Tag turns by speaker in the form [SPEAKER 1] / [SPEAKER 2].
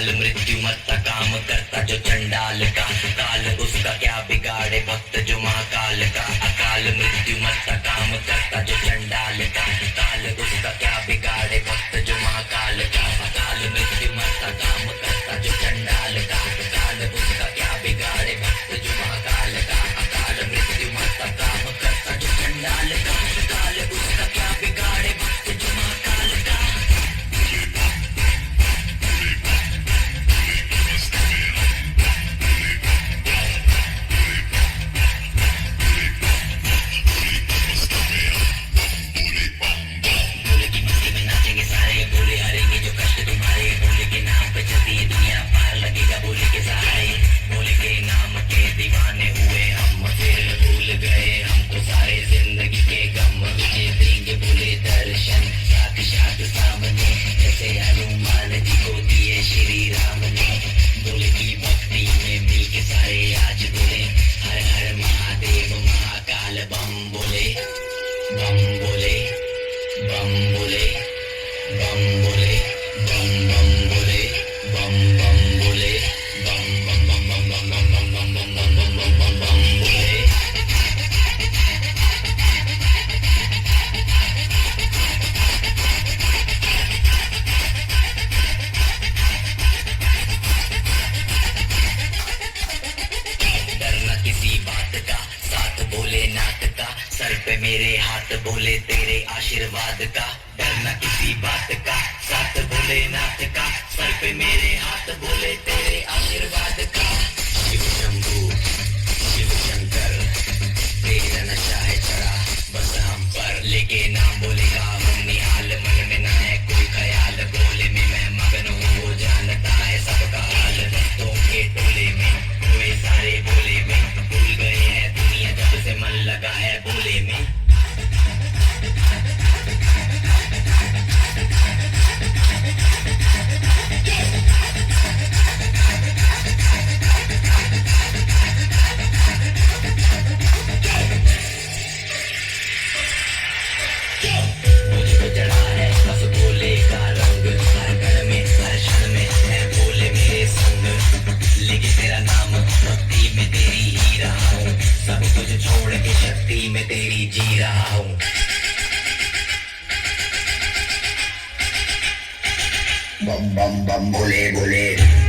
[SPEAKER 1] अकाल मृत्यु मरता काम करता जो चंडाल का, काल उसका क्या बिगाड़े भक्त जो महाकाल का। अकाल मृत्यु मरता काम करता जो चंडाल का, काल उसका क्या बिगाड़े भक्त जो महाकाल का। अकाल मृत्यु मरता काम करता जो चंडाल का, काल उसका क्या बिगाड़े भक्त जो महाकाल का। अकाल मृत्यु मरता काम करता जो चंडाल का, काल उसका क्या बिगाड़े भक्त जो महाकाल का। भोले की मस्ती में नाचेंगे सारे, भोले हारेंगे जो कष्ट तुम्हारे। भोले के नाम पे चलती है दुनिया, पार लगेगा भोले के सहारे। भोले के नाम के दीवाने हुए हम, फिर भूल गए हमको सारे जिंदगी के गम। मुझे देंगे भोले दर्शन साथ साथ सामने, जैसे हनुमान जी को दिए श्री राम ने। भोले की भक्ति में मिल के सारे आज बोले, हर हर महादेव महाकाल बम बोले, बम बोले, बम बोले, बम बोले, बम बम बोले, बम बम बोले, बम बम बम बम बम बम बम बम बम बम बम बम बम बोले। डरना किसी बात का, साथ भोलेनाथ का, सर पे मेरे हाथ भोले तेरे आशीर्वाद का। डरना किसी बात का, साथ भोलेनाथ का, सर पे मेरे हाथ भोले तेरे आशीर्वाद का। शिव शंभू शिव शंकर, तेरा नशा है चढ़ा बस हम पर, लेके नाम बोलेगा हम निहाल। मन में ना है कोई ख्याल, बोले में मैं मगन हूँ, वो जानता है सबका हाल। भक्तों के टोले में हुए सारे बोले में, भूल गए हैं दुनिया जब से मन लगा है बोले में। मुझको चढ़ा है बस भोले का रंग, हर कण में हर क्षण में है भोले मेरे संग। लेके तेरा नाम भक्ति में तेरी ही रहा हूँ, सब कुछ छोड़ के शक्ति में तेरी जी रहा हूँ। बम बम बम बोले बोले।